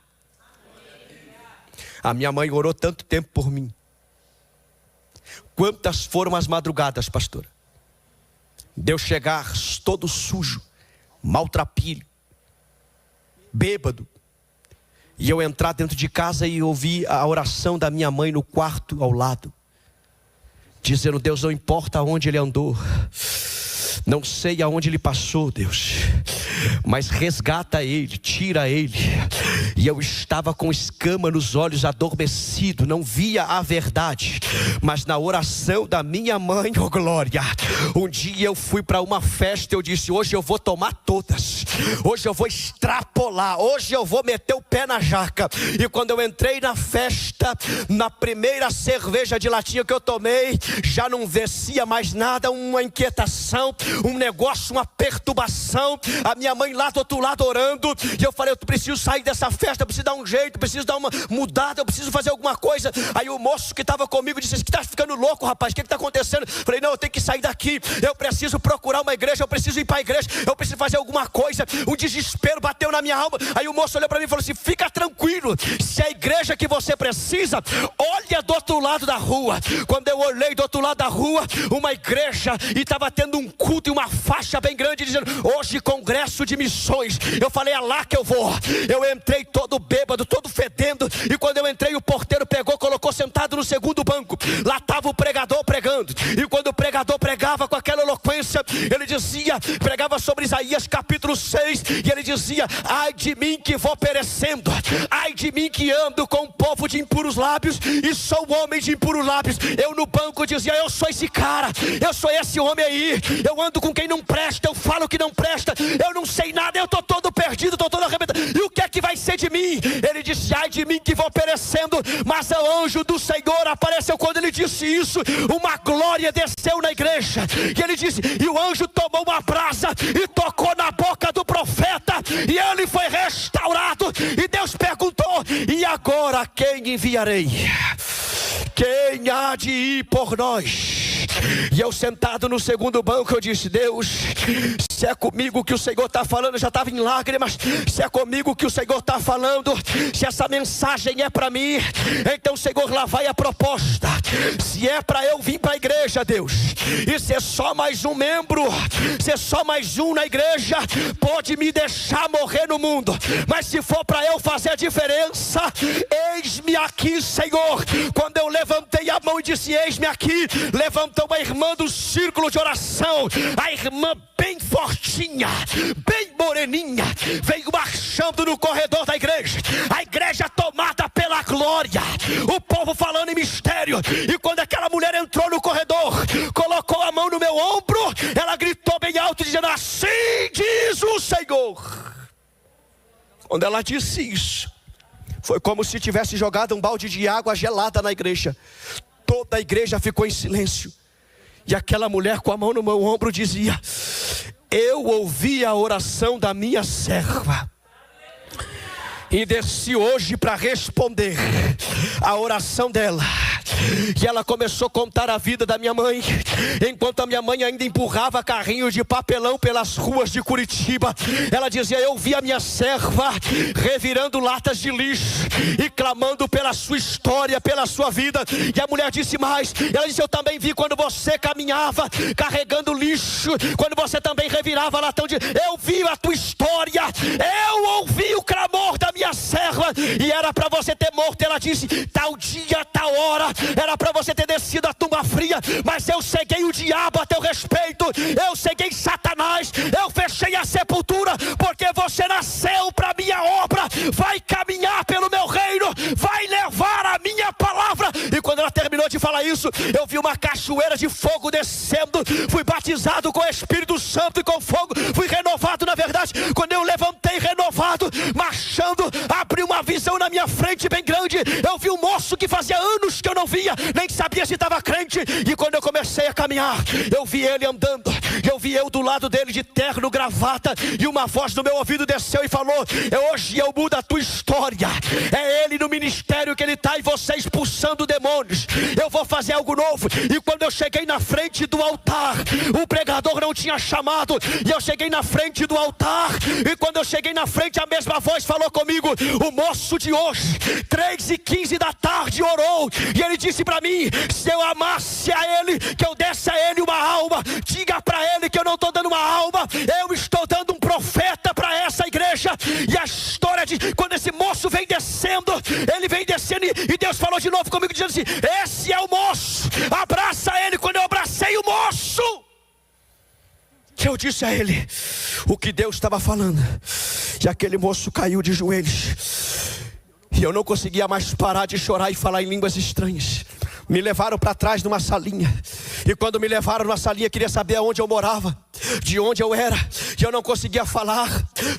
A minha mãe orou tanto tempo por mim. Quantas foram as madrugadas, pastora, de eu chegar todo sujo, maltrapilho, bêbado, e eu entrar dentro de casa e ouvir a oração da minha mãe no quarto ao lado, dizendo: Deus, não importa aonde ele andou, não sei aonde ele passou, Deus, mas resgata ele, tira ele. E eu estava com escama nos olhos, adormecido, não via a verdade, mas na oração da minha mãe, oh glória, um dia eu fui para uma festa, eu disse: hoje eu vou tomar todas, hoje eu vou extrapolar, hoje eu vou meter o pé na jaca. E quando eu entrei na festa, na primeira cerveja de latinha que eu tomei, já não descia mais nada, uma inquietação, um negócio, uma perturbação. A minha mãe lá do outro lado orando, e eu falei: eu preciso sair dessa festa, eu preciso dar um jeito, eu preciso dar uma mudada, eu preciso fazer alguma coisa. Aí o moço que estava comigo disse: que está ficando louco, rapaz, o que está acontecendo? Eu falei: não, eu tenho que sair daqui, eu preciso procurar uma igreja, eu preciso ir para a igreja, eu preciso fazer alguma coisa. Um desespero bateu na minha alma. Aí o moço olhou para mim e falou assim: fica tranquilo, se a igreja que você precisa, olha do outro lado da rua. Quando eu olhei do outro lado da rua, uma igreja, e estava tendo um culto e uma faixa bem grande dizendo: hoje congresso de missões. Eu falei: é lá que eu vou. Eu entrei todo bêbado, todo fedendo, e quando eu entrei, o porteiro pegou, colocou sentado no segundo banco. Lá estava o pregador pregando, e quando o pregador pregava com aquela eloquência, ele dizia, pregava sobre Isaías capítulo 6, e ele dizia: ai de mim que vou perecendo, ai de mim que ando com um povo de impuros lábios, e sou homem de impuros lábios. Eu no banco dizia: eu sou esse cara, eu sou esse homem aí, eu ando com quem não presta, eu falo que não presta, eu não sei nada, eu estou todo perdido, estou todo arrebentado, e o que é que vai ser de mim? Ele disse: ai de mim que vou perecendo. Mas o anjo do Senhor apareceu. Quando ele disse isso, uma glória desceu na igreja, e ele disse, e o anjo tomou uma brasa e tocou na boca do profeta, e ele foi restaurado. E Deus perguntou: e agora quem enviarei? Quem há de ir por nós? E eu sentado no segundo banco, eu disse: Deus, se é comigo que o Senhor está falando, eu já estava em lágrimas. Se é comigo que o Senhor está falando, se essa mensagem é para mim, então Senhor, lá vai a proposta. Se é para eu vir para a igreja, Deus, e ser só mais um membro, ser só mais um na igreja, pode me deixar morrer no mundo, mas se for para eu fazer a diferença, eis-me aqui, Senhor. Quando eu levantei a mão e disse: eis-me aqui, levantou uma irmã do círculo de oração, a irmã bem fortinha, bem moreninha, veio marchando no corredor da igreja, a igreja tomada pela glória, o povo falando em mistério. E quando aquela mulher entrou no corredor, colocou a mão no meu ombro, ela gritou bem alto dizendo: assim diz o Senhor. Quando ela disse isso, foi como se tivesse jogado um balde de água gelada na igreja. Toda a igreja ficou em silêncio. E aquela mulher com a mão no meu ombro dizia: eu ouvi a oração da minha serva, e desci hoje para responder a oração dela. E ela começou a contar a vida da minha mãe, enquanto a minha mãe ainda empurrava carrinhos de papelão pelas ruas de Curitiba. Ela dizia: eu vi a minha serva revirando latas de lixo e clamando pela sua história, pela sua vida. E a mulher disse mais, ela disse: eu também vi quando você caminhava carregando lixo, quando você também revirava latão de... eu vi a tua história, eu ouvi o clamor da minha serva, e era para você ter morto. Ela disse: tal dia, tal hora, era para você ter descido a tumba fria, mas eu ceguei o diabo a teu respeito, eu ceguei Satanás, eu fechei a sepultura, porque você nasceu para minha obra, vai caminhar pelo meu reino, vai levar a minha palavra isso. Eu vi uma cachoeira de fogo descendo. Fui batizado com o Espírito Santo e com fogo. Fui renovado, na verdade. Quando eu levantei renovado, marchando, abriu uma visão na minha frente bem grande. Eu vi um moço que fazia anos que eu não via, nem sabia se estava crente. E quando eu comecei a caminhar, eu vi ele andando. Eu vi eu do lado dele de terno, gravata. E uma voz no meu ouvido desceu e falou: hoje eu mudo a tua história. É ele no ministério que ele está, e você expulsando demônios. Eu vou fazer algo novo. E quando eu cheguei na frente do altar, o pregador não tinha chamado. E eu cheguei na frente do altar. E quando eu cheguei na frente, a mesma voz falou comigo: o moço de hoje, 3h15 da tarde, orou. E ele disse para mim: se eu amasse a ele, que eu desse a ele uma alma. Diga para ele que eu não estou dando uma alma, eu estou dando um profeta para essa igreja. E a história de quando esse moço vem descendo, ele vem descendo, e Deus falou de novo comigo, dizendo assim: esse é o moço, abraça ele. Quando eu abracei o moço, que eu disse a ele o que Deus estava falando, e aquele moço caiu de joelhos, e eu não conseguia mais parar de chorar e falar em línguas estranhas. Me levaram para trás numa salinha. E quando me levaram numa salinha, queria saber aonde eu morava, de onde eu era. E eu não conseguia falar,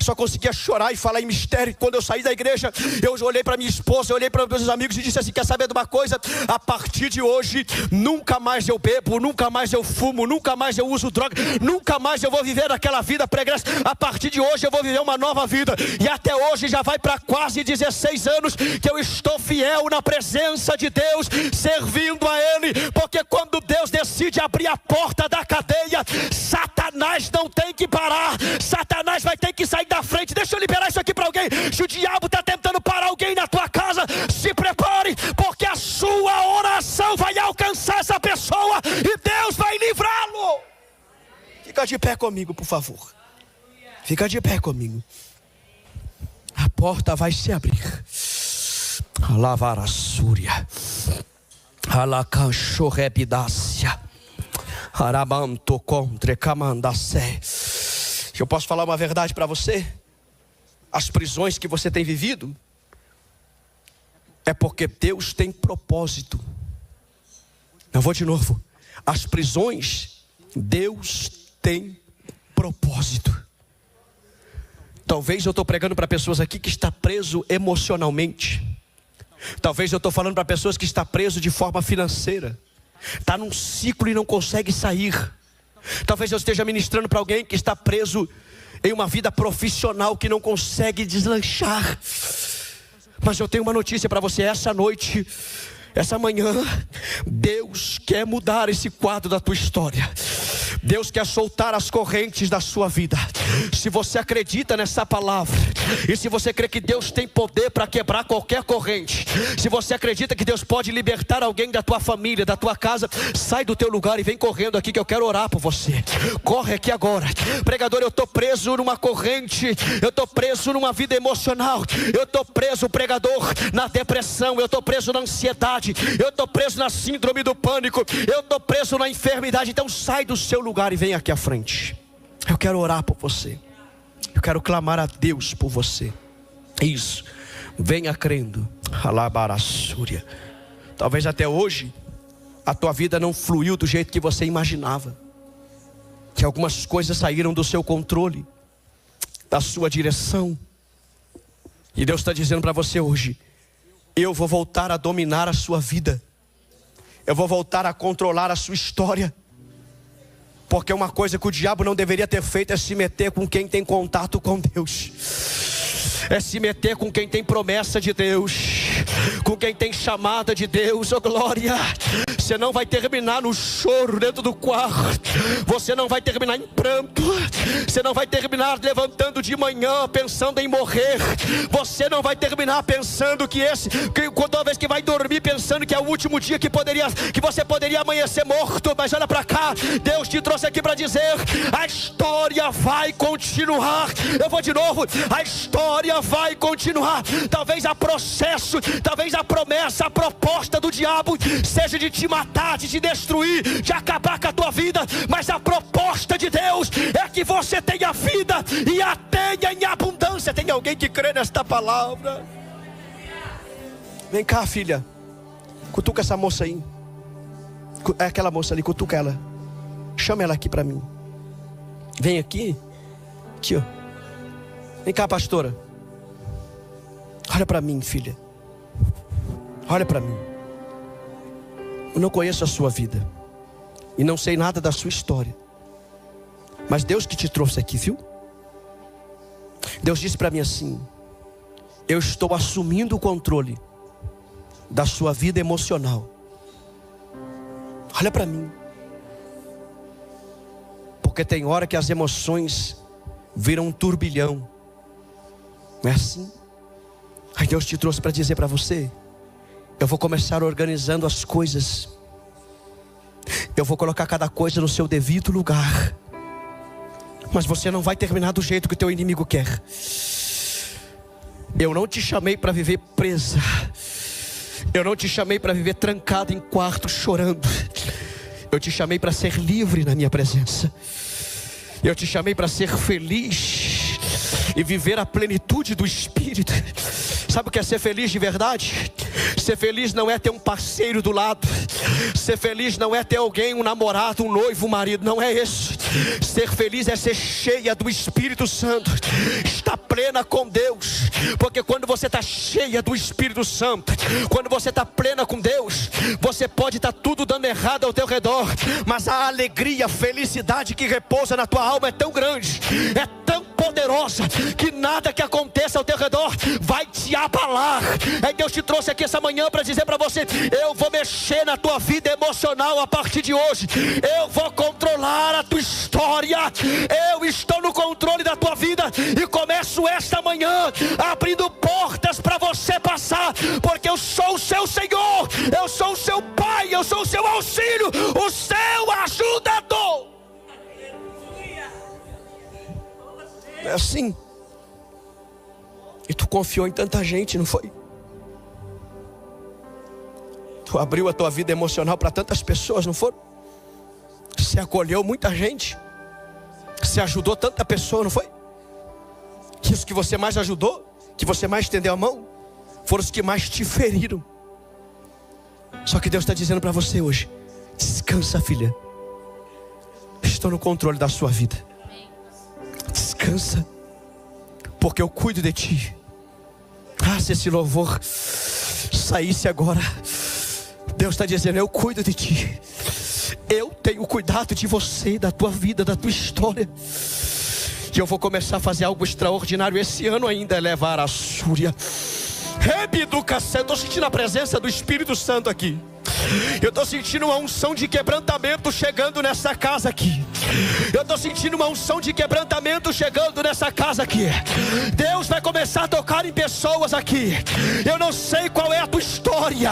só conseguia chorar e falar em mistério. Quando eu saí da igreja, eu olhei para minha esposa, eu olhei para meus amigos e disse assim: quer saber de uma coisa? A partir de hoje, nunca mais eu bebo, nunca mais eu fumo, nunca mais eu uso droga, nunca mais eu vou viver aquela vida pregressa. A partir de hoje eu vou viver uma nova vida. E até hoje já vai para quase 16 anos que eu estou fiel na presença de Deus, servindo a Ele. Porque quando Deus decide abrir a porta da cadeia, Satanás não tem que parar. Satanás vai ter que sair da frente. Deixa eu liberar isso aqui para alguém. Se o diabo está tentando parar alguém na tua casa, se prepare, porque a sua oração vai alcançar essa pessoa e Deus vai livrá-lo. Fica de pé comigo, por favor. Fica de pé comigo. A porta vai se abrir. Alavar a súria. Alacanchorebidácia. Arabanto contra camandacé. Eu posso falar uma verdade para você? As prisões que você tem vivido é porque Deus tem propósito. Eu vou de novo. As prisões, Deus tem propósito. Talvez eu estou pregando para pessoas aqui que está preso emocionalmente. Talvez eu estou falando para pessoas que está preso de forma financeira, está num ciclo e não consegue sair. Talvez eu esteja ministrando para alguém que está preso em uma vida profissional que não consegue deslanchar. Mas eu tenho uma notícia para você: essa noite, essa manhã, Deus quer mudar esse quadro da tua história. Deus quer soltar as correntes da sua vida. Se você acredita nessa palavra, e se você crê que Deus tem poder para quebrar qualquer corrente, se você acredita que Deus pode libertar alguém da tua família, da tua casa, sai do teu lugar e vem correndo aqui que eu quero orar por você. Corre aqui agora. Pregador, eu estou preso numa corrente, eu estou preso numa vida emocional, eu estou preso, pregador, na depressão, eu estou preso na ansiedade, eu estou preso na síndrome do pânico, eu estou preso na enfermidade. Então sai do seu lugar e vem aqui à frente. Eu quero orar por você. Eu quero clamar a Deus por você. Isso. Venha crendo. Alabarassúria. Talvez até hoje a tua vida não fluiu do jeito que você imaginava. Que algumas coisas saíram do seu controle, da sua direção. E Deus está dizendo para você hoje: eu vou voltar a dominar a sua vida. Eu vou voltar a controlar a sua história. Porque uma coisa que o diabo não deveria ter feito é se meter com quem tem contato com Deus. É se meter com quem tem promessa de Deus, com quem tem chamada de Deus. Oh glória. Você não vai terminar no choro dentro do quarto. Você não vai terminar em pranto. Você não vai terminar levantando de manhã pensando em morrer. Você não vai terminar pensando que toda vez que vai dormir pensando que é o último dia que você poderia amanhecer morto. Mas olha para cá, Deus te trouxe aqui para dizer: a história vai continuar. Eu vou de novo. A história vai continuar. Talvez a processo, talvez a promessa, a proposta do diabo seja de te matar, de te destruir, de acabar com a tua vida. Mas a proposta de Deus é que você tenha vida e a tenha em abundância. Tem alguém que crê nesta palavra? Vem cá, filha. Cutuca essa moça aí. É aquela moça ali, cutuca ela. Chama ela aqui para mim. Vem aqui. Aqui, ó. Vem cá, pastora. Olha para mim, filha. Olha para mim. Eu não conheço a sua vida. E não sei nada da sua história. Mas Deus que te trouxe aqui, viu? Deus disse para mim assim: eu estou assumindo o controle da sua vida emocional. Olha para mim. Porque tem hora que as emoções viram um turbilhão. Não é assim? Aí Deus te trouxe para dizer para você: eu vou começar organizando as coisas. Eu vou colocar cada coisa no seu devido lugar. Mas você não vai terminar do jeito que o teu inimigo quer. Eu não te chamei para viver presa. Eu não te chamei para viver trancado em quarto chorando. Eu te chamei para ser livre na minha presença. Eu te chamei para ser feliz e viver a plenitude do Espírito. Sabe o que é ser feliz de verdade? Ser feliz não é ter um parceiro do lado. Ser feliz não é ter alguém, um namorado, um noivo, um marido. Não é isso. Ser feliz é ser cheia do Espírito Santo. Estar plena com Deus. Porque quando você está cheia do Espírito Santo, quando você está plena com Deus, você pode estar tudo dando errado ao teu redor, mas a alegria, a felicidade que repousa na tua alma é tão grande, é tão poderosa, que nada que aconteça ao teu redor vai te abalar. Aí Deus te trouxe aqui essa manhã para dizer para você: eu vou mexer na tua vida emocional a partir de hoje. Eu vou controlar a tua história. Eu estou no controle da tua vida. E começo esta manhã abrindo portas para você passar, porque eu sou o seu Senhor, eu sou o seu Pai, eu sou o seu auxílio, o seu ajudador. É assim. E tu confiou em tanta gente, não foi? Tu abriu a tua vida emocional para tantas pessoas, não foi? Você acolheu muita gente. Você ajudou tanta pessoa, não foi? Que os que você mais ajudou, que você mais estendeu a mão, foram os que mais te feriram. Só que Deus está dizendo para você hoje: descansa, filha. Estou no controle da sua vida. Descansa, porque eu cuido de ti. Ah, se esse louvor saísse agora. Deus está dizendo: eu cuido de ti. Eu tenho cuidado de você, da tua vida, da tua história. E eu vou começar a fazer algo extraordinário esse ano ainda, levar a Súria. Eu estou sentindo a presença do Espírito Santo aqui. Eu estou sentindo uma unção de quebrantamento chegando nessa casa aqui. Eu estou sentindo uma unção de quebrantamento chegando nessa casa aqui. Deus vai começar a tocar em pessoas aqui. Eu não sei qual é a tua história,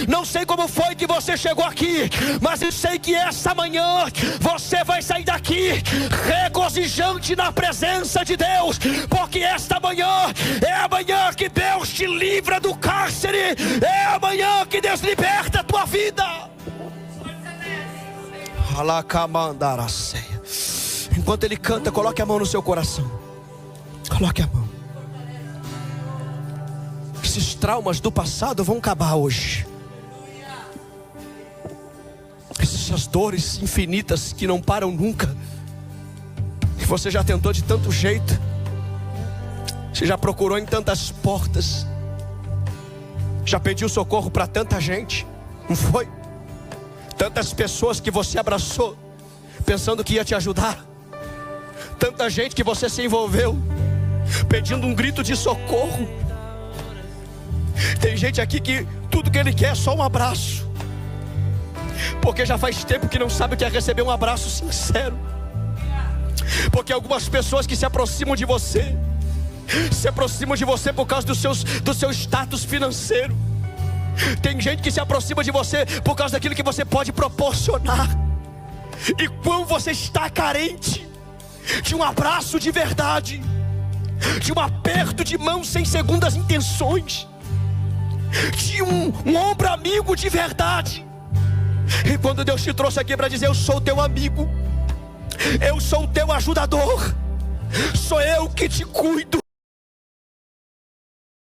não sei como foi que você chegou aqui, mas eu sei que essa manhã você vai sair daqui regozijante na presença de Deus, porque esta manhã é a manhã que Deus te livra do cárcere, é a manhã que Deus liberta a tua vida. Enquanto ele canta, coloque a mão no seu coração. Coloque a mão. Esses traumas do passado vão acabar hoje. Essas dores infinitas que não param nunca, que você já tentou de tanto jeito, você já procurou em tantas portas, já pediu socorro para tanta gente, não foi? Tantas pessoas que você abraçou pensando que ia te ajudar, tanta gente que você se envolveu pedindo um grito de socorro. Tem gente aqui que tudo que ele quer é só um abraço, porque já faz tempo que não sabe o que é receber um abraço sincero. Porque algumas pessoas que se aproximam de você por causa do seu status financeiro. Tem gente que se aproxima de você por causa daquilo que você pode proporcionar. E quando você está carente de um abraço de verdade, de um aperto de mão sem segundas intenções, de um ombro amigo de verdade. E quando Deus te trouxe aqui para dizer: eu sou teu amigo, eu sou o teu ajudador, sou eu que te cuido,